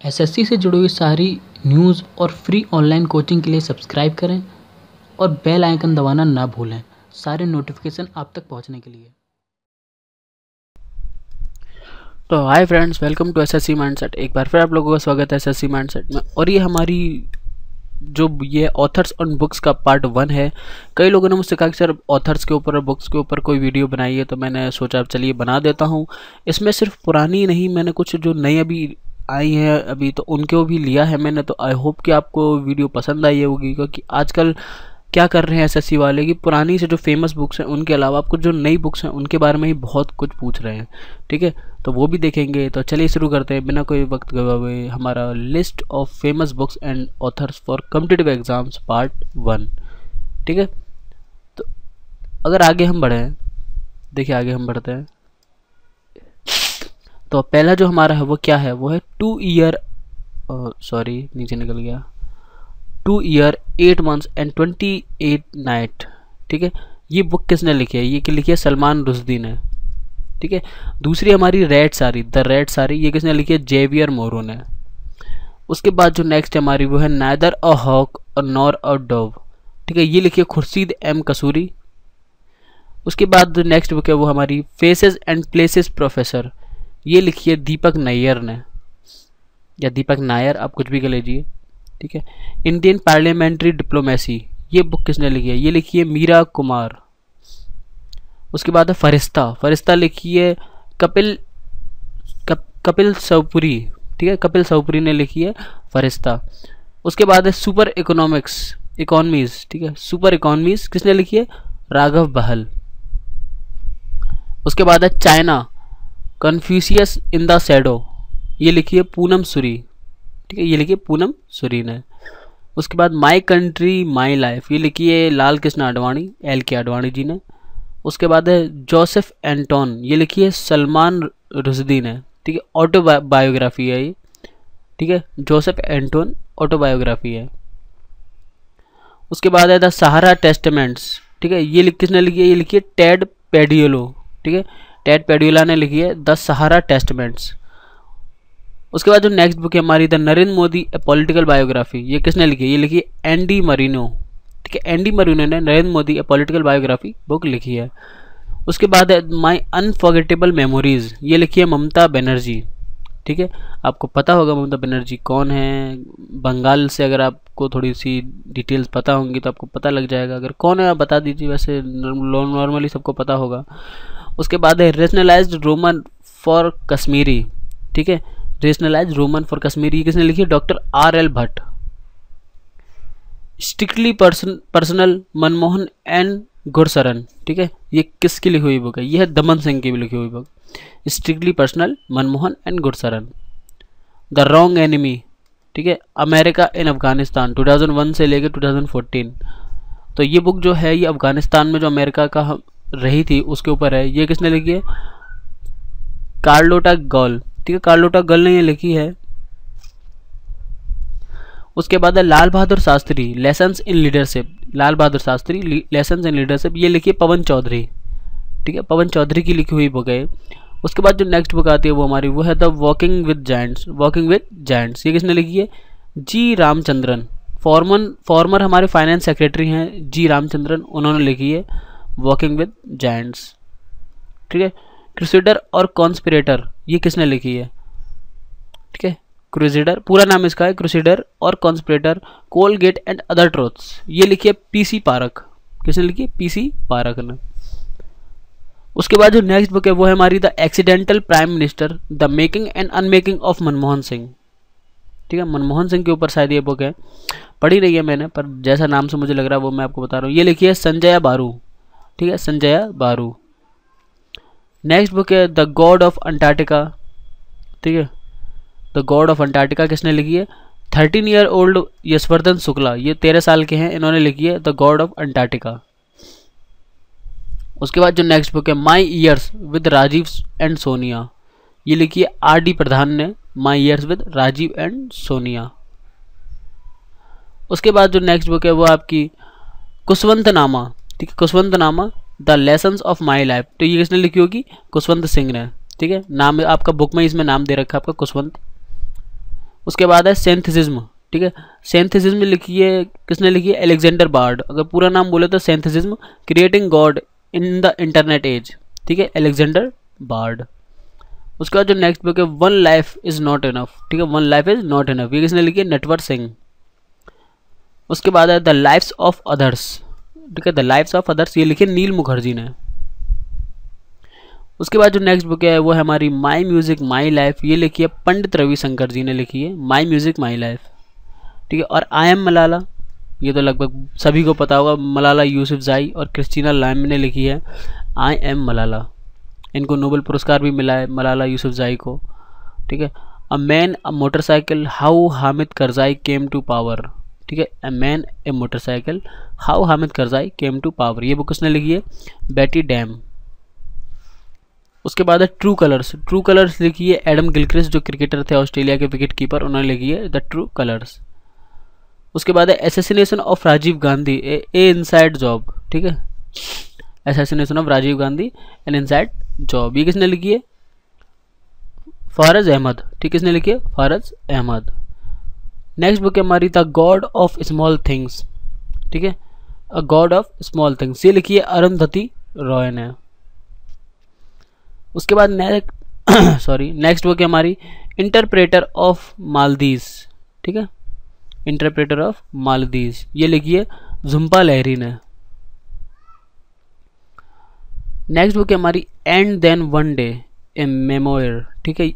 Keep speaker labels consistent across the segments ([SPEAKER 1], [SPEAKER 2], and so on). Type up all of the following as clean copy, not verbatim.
[SPEAKER 1] SSC से जुड़ी हुई सारी न्यूज़ और फ्री ऑनलाइन कोचिंग के लिए सब्सक्राइब करें और बेल आइकन दबाना ना भूलें सारे नोटिफिकेशन आप तक पहुंचने के लिए।
[SPEAKER 2] तो hi friends, welcome to SSC Mindset. एक बार फिर आप लोगों का स्वागत है एसएससी माइंडसेट में। और ये हमारी जो ये ऑथर्स और बुक्स का पार्ट 1 है। कई लोगों ने मुझसे कहा कि सर ऑथर्स के ऊपर और बुक्स के ऊपर कोई वीडियो बनाइए, तो मैंने सोचा चलिए बना देता हूँ। इसमें सिर्फ पुरानी नहीं, मैंने कुछ जो नई अभी आई हैं अभी तो उनको भी लिया है मैंने। तो आई होप कि आपको वीडियो पसंद आई होगी, क्योंकि आजकल क्या कर रहे हैं एसएससी वाले कि पुरानी से जो फेमस बुक्स हैं उनके अलावा आपको जो नई बुक्स हैं उनके बारे में ही बहुत कुछ पूछ रहे हैं। ठीक है, तो वो भी देखेंगे। तो चलिए शुरू करते हैं बिना कोई वक्त गवाए हमारा list of famous books and authors for competitive exams part 1। ठीक है, तो अगर आगे हम बढ़ें, देखिए आगे हम बढ़ते हैं तो पहला जो हमारा है वो क्या है, वो है 2 ईयर नीचे निकल गया 2 ईयर 8 months एंड 28 नाइट। ठीक है, ये बुक किसने लिखी है? ये लिखी है सलमान रुश्दी ने। ठीक है, दूसरी हमारी रेड सारी, द रेड सारी, ये किसने लिखी है? जेवियर मोरो ने। उसके बाद जो नेक्स्ट हमारी वो है नाइदर अ हॉक और नॉर अ डोव। ठीक है, ये लिखी है खुर्शीद एम कसूरी। उसके बाद जो नेक्स्ट बुक है वो हमारी फेसेस एंड प्लेसेस प्रोफेसर, ये लिखी है दीपक नैयर ने, या दीपक नायर, आप कुछ भी कर लीजिए। ठीक है, इंडियन पार्लियामेंट्री डिप्लोमेसी, ये बुक किसने लिखी है? ये लिखी है मीरा कुमार। उसके बाद है फरिश्ता लिखी है कपिल सवपुरी। ठीक है, कपिल सवपुरी ने लिखी है फरिश्ता। उसके बाद है सुपर इकोनॉमीज। ठीक है, सुपर इकोनॉमीज किसने लिखी है? राघव बहल। उसके बाद है China Confucius in the shadow, ये लिखी है पूनम सूरी। ठीक है, ये लिखी है पूनम सूरी ने। उसके बाद माई कंट्री माई लाइफ, ये लिखी है लाल कृष्ण आडवाणी, LK आडवाणी जी ने। उसके बाद है जोसेफ एंटोन, ये लिखी है सलमान रुश्दी ने। ठीक है, ऑटोबायोग्राफी है ये। ठीक है, जोसेफ एंटोन ऑटोबायोग्राफी है। उसके बाद है द सहारा टेस्टामेंट्स। ठीक है, ये किसने लिखी है? ये लिखी है टेड पेडियोलो। ठीक है, टेड पेडियोला ने लिखी है द सहारा टेस्टामेंट्स। उसके बाद जो नेक्स्ट बुक है हमारी the Narendra Modi A political biography, ये किसने लिखी है? ये लिखी है एंडी मरीनो। ठीक है, एंडी मरीनो ने नरेंद्र मोदी ए पॉलिटिकल बायोग्राफी बुक लिखी है। उसके बाद है माई अनफॉरगेटेबल मेमोरीज, ये लिखी है ममता बनर्जी। ठीक है, आपको पता होगा ममता बनर्जी कौन है। बंगाल से अगर आपको थोड़ी सी डिटेल्स पता होंगी तो आपको पता लग जाएगा। अगर कौन है आप बता दीजिए, वैसे नॉर्मली सबको पता होगा। उसके बाद है रेशनलाइज्ड रोमन फॉर कश्मीरी। ठीक है, रेशनलाइज्ड रोमन फॉर कश्मीरी किसने लिखी है? Doctor RL Bhatt. Strictly personal Manmohan and Gursharan. ठीक है, ये किसकी लिखी हुई बुक है? ये है दमन सिंह की भी लिखी हुई book, strictly personal Manmohan and Gursharan. The wrong enemy, ठीक है, अमेरिका इन अफगानिस्तान 2001 से लेकर 2014। तो ये बुक जो है ये अफगानिस्तान में जो अमेरिका का रही थी उसके ऊपर है। ये किसने लिखी है? Carlotta Gall. ठीक है, कार्लोटा गॉल ने ये लिखी है। उसके बाद है Lal Bahadur Shastri lessons in leadership, Lal Bahadur Shastri lessons in leadership, ये लिखी है पवन चौधरी। ठीक है, पवन चौधरी की लिखी हुई बुक है। उसके बाद जो नेक्स्ट बुक आती है वो हमारी वो है द वॉकिंग विद जायंट्स, ये किसने लिखी है? जी रामचंद्रन। फॉर्मर हमारे फाइनेंस सेक्रेटरी हैं जी रामचंद्रन, उन्होंने लिखी है वॉकिंग विद जायंट्स। ठीक है, क्रूसेडर और कॉन्स्पिरेटर, ये किसने लिखी है? ठीक है, क्रूसेडर पूरा नाम इसका है क्रूसेडर और conspirator Colgate and other truths, ये लिखी है PC पारक। किसने लिखी है? PC पारक ने। उसके बाद जो नेक्स्ट बुक है वो है हमारी the accidental prime minister the making and unmaking of Manmohan Singh. ठीक है, मनमोहन सिंह के ऊपर शायद ये बुक है, पढ़ी नहीं है मैंने, पर जैसा नाम से मुझे लग रहा है वो मैं आपको बता रहा हूँ। ये लिखी है संजया बारू। ठीक है, संजया बारू। नेक्स्ट बुक है द गॉड ऑफ अंटार्कटिका। ठीक है, द गॉड ऑफ अंटार्कटिका किसने लिखी है? 13 ईयर ओल्ड यशवर्धन शुक्ला, ये 13 साल के हैं, इन्होंने लिखी है द गॉड ऑफ अंटार्कटिका। उसके बाद जो नेक्स्ट बुक है my years with Rajiv and Sonia, ये लिखी है RD प्रधान ने, my years with Rajiv and Sonia. उसके बाद जो नेक्स्ट बुक है वो आपकी कुशवंतनामा। ठीक है, Khushwantnama the lessons of my life, तो ये किसने लिखी होगी? कुशवंत सिंह ने। ठीक है, नाम आपका बुक में इसमें नाम दे रखा है आपका कुशवंत। उसके बाद है सेंथिसिज्म, ठीक है। सेंथिसिज्म लिखी है, किसने लिखी है? Alexander Bard. अगर पूरा नाम बोले तो syntheism creating God in the internet age, ठीक है, अलेक्जेंडर बार्ड। उसके बाद जो नेक्स्ट बुक है one life is not enough, ठीक है, one life is not enough, ये किसने लिखी है? नटवर सिंह। उसके बाद है द लाइफ्स ऑफ अदर्स, ठीक है, द लाइफ्स ऑफ अदर्स, ये लिखी है नील मुखर्जी ने। उसके बाद जो नेक्स्ट बुक है वो है हमारी माई म्यूजिक माई लाइफ, ये लिखी है पंडित रविशंकर जी ने लिखी है, माई म्यूजिक माई लाइफ, ठीक है। और आई एम मलाला, ये तो लगभग सभी को पता होगा, मलाला यूसुफजाई और क्रिस्टीना लाइम ने लिखी है आई एम मलाला। इनको नोबेल पुरस्कार भी मिला है मलाला यूसुफजाई को, ठीक है। A man a motorcycle how Hamid Karzai came to power, ठीक है, a man a motorcycle how Hamid Karzai came to power, ये बुक किसने लिखी है? बेटी डैम। उसके बाद है ट्रू कलर्स, ट्रू कलर्स लिखी है एडम गिलक्रिस्ट जो क्रिकेटर थे ऑस्ट्रेलिया के विकेट कीपर, उन्होंने लिखी है द ट्रू कलर्स। उसके बाद है assassination of Rajiv Gandhi a inside job, ठीक है, assassination of Rajiv Gandhi an inside job, ये किसने लिखी है? फारज अहमद, ठीक, किसने लिखी है? फारज अहमद। नेक्स्ट बुक है हमारी the God of small things, ठीक है, अ गॉड ऑफ स्मॉल थिंग्स, ये लिखी है अरुंधति रॉय ने। उसके बाद नेक्स्ट बुक है हमारी इंटरप्रेटर ऑफ मालदीव्स, ठीक है, इंटरप्रेटर ऑफ मालदीव्स, ये लिखी है झुम्पा लहरी ने। नेक्स्ट बुक है हमारी and then one day a memoir, ठीक है,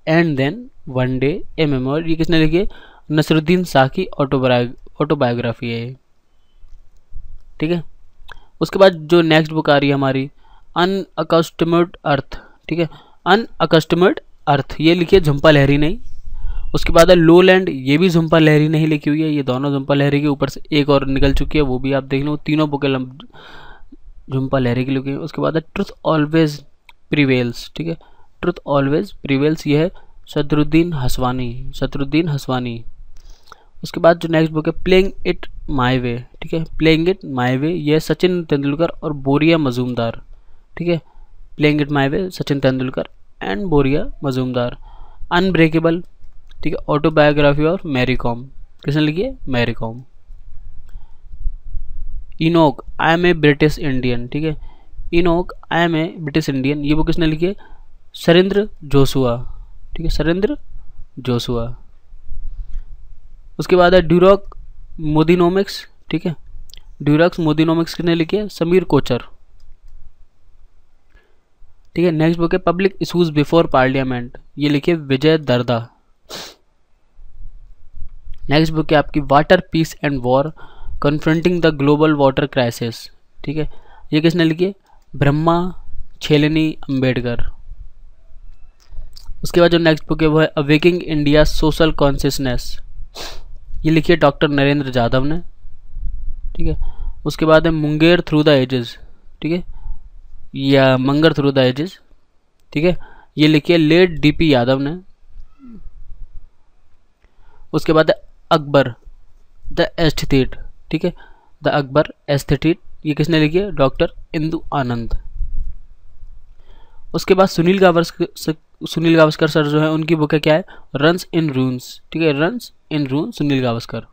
[SPEAKER 2] and then one day a memoir, ये किसने लिखी है? नसरुद्दीन शाह की ऑटोबायोग्राफी है, ठीक है। उसके बाद जो नेक्स्ट बुक आ रही है हमारी अनअकस्टम्ड अर्थ, ठीक है, अनअकस्टम्ड अर्थ, ये लिखी है झुम्पा लहरी ने। उसके बाद है लो लैंड, ये भी झुम्पा लहरी ने ही लिखी हुई है, ये दोनों झुम्पा लहरी के ऊपर से एक और निकल चुकी है, वो भी आप देख लो, तीनों बुकें झुम्पा लहरी की लिखी है। उसके बाद है ट्रुथ ऑलवेज प्रिवेल्स, ठीक है, ट्रुथ ऑलवेज प्रिवेल्स, ये है सदरुद्दीन हसवानी। उसके बाद जो नेक्स्ट बुक है प्लेइंग इट माई वे, ठीक है, प्लेइंग इट माई वे, ये सचिन तेंदुलकर और बोरिया मजूमदार, ठीक है, playing it my way Sachin Tendulkar and बोरिया मजूमदार। अनब्रेकेबल, ठीक है, ऑटोबायोग्राफी ऑफ मैरी कॉम, किसने लिखी है? Mary Kom. Enoch I am a British Indian, ठीक है, Enoch I am a British Indian, ये बुक किसने लिखी है? सरेंद्र जोशुआ, ठीक है, सरेंद्र जोशुआ। उसके बाद है ड्यूरॉक मोदिनोमिक्स, ठीक है, ड्यूरॉक्स मोदिनोमिक्स किसने लिखी है? समीर कोचर, ठीक है। नेक्स्ट बुक है पब्लिक इशूज बिफोर पार्लियामेंट, ये लिखिए विजय दर्दा। नेक्स्ट बुक है आपकी water peace and war confronting the global water crisis, ठीक है, ये किसने लिखी है? ब्रह्मा छेलनी अम्बेडकर। उसके बाद जो नेक्स्ट बुक है वो है अवेकिंग इंडिया सोशल कॉन्शियसनेस, ये लिखिए डॉक्टर नरेंद्र जाधव ने, ठीक है। उसके बाद है मुंगेर थ्रू द एजेस, ठीक है, या मंगर थ्रू द एजेस, ठीक है, ये लिखिए लेट डीपी यादव ने। उसके बाद है अकबर द एस्थेटिक, ठीक है, द अकबर एस्थेटिक, ये किसने लिखी है? डॉक्टर इंदु आनंद। उसके बाद सुनील गावस्कर सर जो है उनकी बुक है क्या है? रन्स इन रून्स, ठीक है, रन्स इन रून सुनील गावस्कर।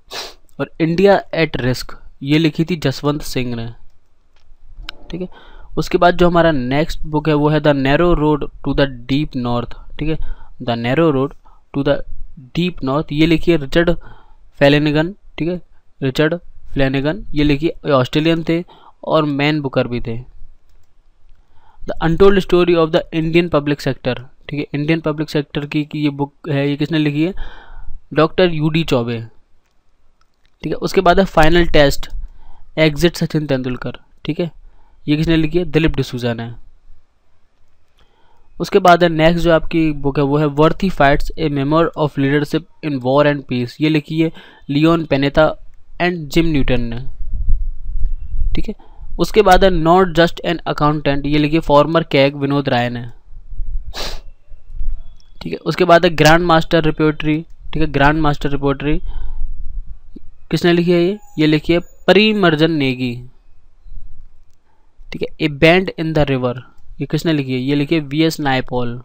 [SPEAKER 2] और इंडिया एट रिस्क, ये लिखी थी जसवंत सिंह ने, ठीक है। उसके बाद जो हमारा नेक्स्ट बुक है वो है the narrow road to the deep north, ठीक है, the narrow road to the deep north, ये लिखिए रिचर्ड फ्लैनेगन, ठीक है, रिचर्ड फ्लैनेगन, ये लिखिए ऑस्ट्रेलियन थे और मैन बुकर भी थे। The untold story of the Indian public sector, ठीक है, इंडियन पब्लिक सेक्टर की ये बुक है, ये किसने लिखी है? डॉक्टर यूडी चौबे, ठीक है। उसके बाद है final test exit Sachin Tendulkar, ठीक है, ये किसने लिखी है? दिलीप डिसूजा ने। उसके बाद है नेक्स्ट जो आपकी बुक है वो है worthy fights a memoir of leadership in war and peace, ये लिखी है Leon Panetta and Jim Newton ने, ठीक है। उसके बाद है नॉट जस्ट एन अकाउंटेंट, ये लिखिए फॉर्मर कैग विनोद राय ने, ठीक है। उसके बाद है ग्रैंड मास्टर रिपोर्टरी, ठीक है, ग्रैंड मास्टर रिपोर्टरी किसने लिखी है? ये लिखी है परिमर्जन नेगी, ठीक है। A band in the river, ये किसने लिखी है? ये लिखी है वी एस नायपॉल।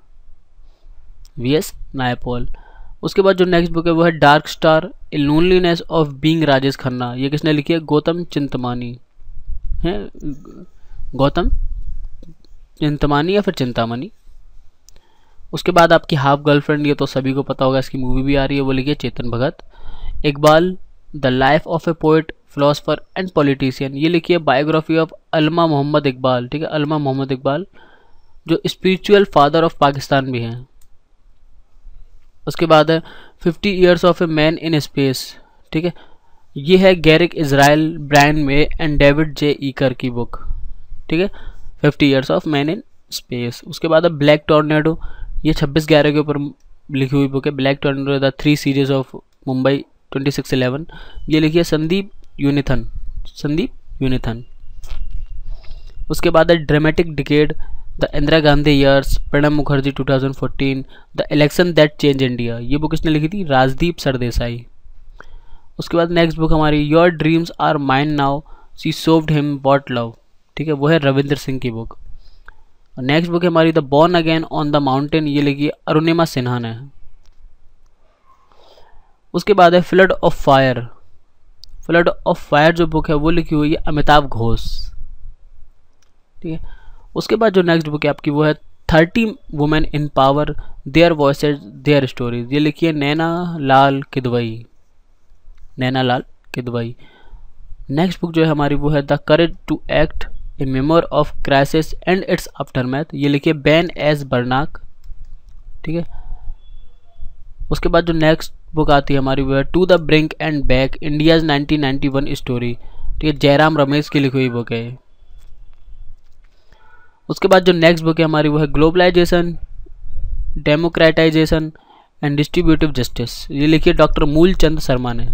[SPEAKER 2] उसके बाद जो नेक्स्ट बुक है वो है dark star A loneliness of being Rajesh Khanna. ये किसने लिखी है? गौतम चिंतमानी है, गौतम चिंतमानी या फिर चिंतामणि। उसके बाद आपकी हाफ गर्लफ्रेंड, ये तो सभी को पता होगा, इसकी मूवी भी आ रही है, वो लिखी है Chetan Bhagat. Iqbal the life of a poet philosopher and politician, ये लिखी है बायोग्राफी ऑफ अल्मा मोहम्मद इकबाल। ठीक है, अल्मा मोहम्मद इकबाल जो स्पिरिचुअल फादर ऑफ पाकिस्तान भी हैं। उसके बाद है 50 years of a man in space. ठीक है, ये है Garik Israelian, Brian May and David J Eicher की बुक। ठीक है, 50 years of man in space. उसके बाद है ब्लैक टॉर्नेडो, ये 26/11 के ऊपर लिखी हुई बुक है। Black tornado the 3 series of Mumbai 2611, ये लिखी है संदीप यूनिथन। उसके बाद है dramatic decade the Indira Gandhi years, Pranab Mukherjee 2014, the election that change India, ये बुक इसने लिखी थी राजदीप सरदेसाई। उसके बाद नेक्स्ट बुक हमारी your dreams are mine now she showed him what love. ठीक है, वो है रविंद्र सिंह की बुक। नेक्स्ट बुक है हमारी the born again on the mountain, ये लिखी है अरुणिमा सिन्हा ने। उसके बाद है फ्लड ऑफ फायर जो बुक है वो लिखी हुई है अमिताभ घोष। ठीक है, उसके बाद जो नेक्स्ट बुक है आपकी वो है 30 women in power their voices their stories, ये लिखी है नैना लाल किदवई। नेक्स्ट बुक जो है हमारी वो है the courage to act a memoir of crisis and its aftermath, ये लिखिए बैन एस बर्नाक। ठीक है, उसके बाद जो नेक्स्ट बुक आती है हमारी वो है to the brink and back India's 1991 story. ठीक है, जयराम रमेश की लिखी हुई बुक है। उसके बाद जो नेक्स्ट बुक है हमारी वो है globalisation, democratisation and distributive justice, ये लिखिए डॉक्टर मूलचंद शर्मा ने।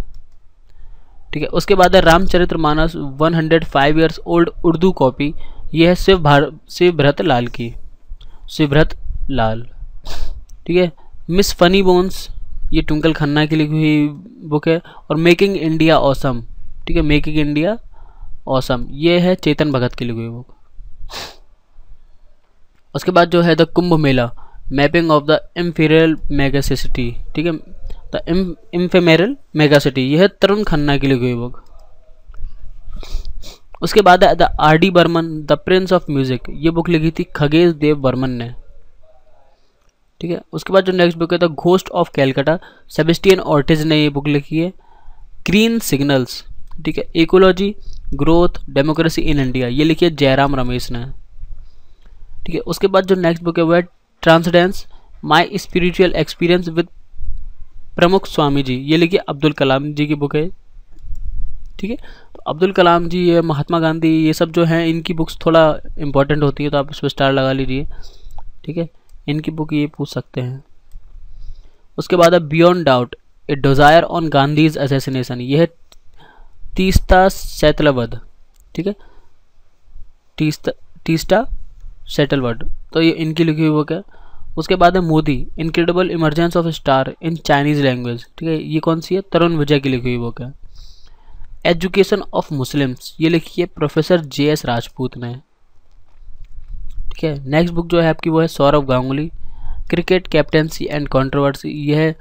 [SPEAKER 2] ठीक है, उसके बाद है Ramcharitmanas 105 years old Urdu copy, ये है शिवभ्रत लाल। ठीक है, मिस फनी बोन्स, ये ट्विंकल खन्ना की लिखी हुई बुक है। और मेकिंग इंडिया ऑसम, ठीक है, मेकिंग इंडिया ऑसम, ये है चेतन भगत की लिखी हुई बुक। उसके बाद जो है the Kumbh Mela mapping of the imperial megacity. ठीक है, द इम्फेमेरल मेगासिटी, यह है तरुण खन्ना की लिखी हुई बुक। उसके बाद है the R D. Burman the prince of music, ये बुक लिखी थी खगेश देव बर्मन ने। ठीक है, उसके बाद जो नेक्स्ट बुक है the ghost of Calcutta, Sebastian Ortiz ने ये बुक लिखी है। ग्रीन सिग्नल्स, ठीक है, ecology growth democracy in India, ये लिखी है जयराम रमेश ने। ठीक है, उसके बाद जो नेक्स्ट बुक है वो है ट्रांसडेंस माई स्पिरिचुअल एक्सपीरियंस विद प्रमुख स्वामी जी, ये लिखिए अब्दुल कलाम जी की बुक है। ठीक है, तो अब्दुल कलाम जी, ये महात्मा गांधी, ये सब जो हैं इनकी बुक्स थोड़ा इंपॉर्टेंट होती है, तो आप इस पर स्टार लगा लीजिए। ठीक है, इनकी बुक ये पूछ सकते हैं। उसके बाद है beyond doubt A Dzire on Gandhi's assassination, ये है तीस्ता सेटलवध। ठीक है, तीस्ता सेटलवध, तो ये इनकी लिखी हुई बुक है। उसके बाद है Modi incredible emergence of star in Chinese language. ठीक है, ये कौन सी है? तरुण विजय की लिखी हुई बुक है। एजुकेशन ऑफ मुस्लिम्स, ये लिखी है प्रोफेसर JS राजपूत ने। ठीक है, नेक्स्ट बुक जो है आपकी वो है Saurabh Ganguly cricket captaincy and controversy, ये है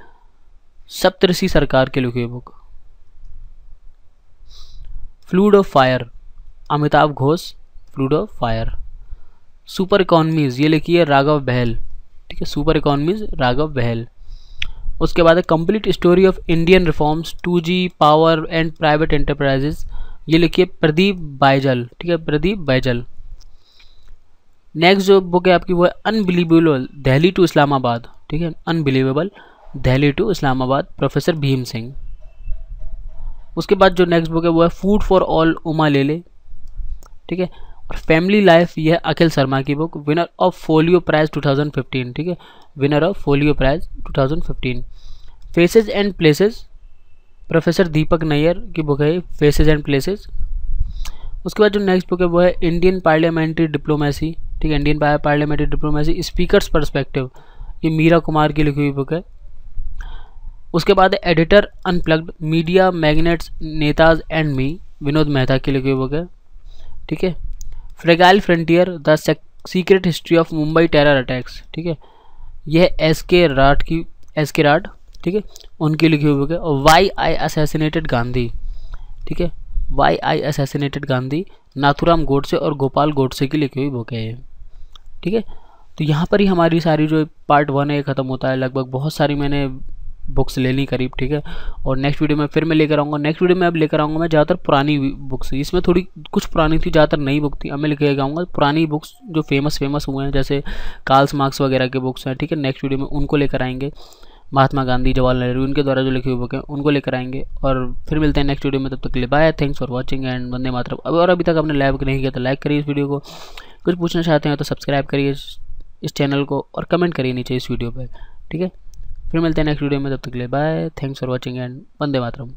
[SPEAKER 2] सप्तऋषि सरकार की लिखी हुई book. Fluid of fire Amitabh Ghosh, fluid of fire. Super economies, ये लिखी है राघव बहल। ठीक है, सुपर इकोनॉमीज राघव बहल। उसके बाद है complete story of Indian reforms 2G power and private enterprises, ये लिखिए प्रदीप बाइजल। ठीक है, प्रदीप बाइजल। नेक्स्ट जो बुक है आपकी वो है अनबिलीवेबल दिल्ली टू इस्लामाबाद। ठीक है, unbelievable Delhi to Islamabad, professor Bhim Singh. उसके बाद जो नेक्स्ट बुक है वो है फूड फॉर ऑल, उमा लेले। ठीक है, और फैमिली लाइफ, ये है अखिल शर्मा की book, winner of Folio prize 2015। ठीक है, winner of Folio prize 2015। Faces and places, professor Deepak Nayyar की बुक है फेसेस एंड प्लेसेस। उसके बाद जो नेक्स्ट बुक है वो है इंडियन पार्लियामेंट्री डिप्लोमेसी। ठीक है, Indian parliamentary diplomacy speakers perspective, ये मीरा कुमार की लिखी हुई बुक है। उसके बाद editor unplugged media magnets नेताज and me, Vinod Mehta की लिखी हुई बुक है। ठीक है, fragile frontier the secret history of Mumbai terror attacks. ठीक है, यह SK राठ ठीक है, उनकी लिखी हुई बुक है। और वाई आई असैसिनेटेड गांधी, ठीक है, वाई आई असैसिनेटेड गांधी, नाथुराम गोडसे और गोपाल गोडसे की लिखी हुई बुक है ये, ठीक है। तो यहाँ पर ही हमारी सारी जो पार्ट 1 है ख़त्म होता है लगभग। बहुत सारी मैंने बुक्स ले ली करीब, ठीक है। और नेक्स्ट वीडियो में फिर मैं लेकर आऊँगा। नेक्स्ट वीडियो में अब लेकर आऊँगा मैं ज़्यादातर पुरानी बुक्स, इसमें थोड़ी कुछ पुरानी थी, ज़्यादातर नई बुक थी। अब मैं लेकर आऊँगा पुरानी बुक्स जो फेमस हुए हैं, जैसे कार्ल मार्क्स वगैरह के बुक्स हैं, ठीक है। नेक्स्ट वीडियो में उनको लेकर आएंगे, महात्मा गांधी, जवाहरलाल नेहरू, उनके द्वारा जो लिखी हुई बुक है उनको लेकर आएंगे। और फिर मिलते हैं नेक्स्ट वीडियो में, तब तक के लिए bye, thanks for watching and वंदे मातरम। और अभी तक आपने लाइक नहीं किया तो लाइक करिए इस वीडियो को, कुछ पूछना चाहते हैं तो सब्सक्राइब करिए इस चैनल को, और कमेंट करिए नीचे इस वीडियो पर, ठीक है। फिर मिलते हैं नेक्स्ट वीडियो में, तब तक के लिए bye, thanks for watching and Vande Mataram.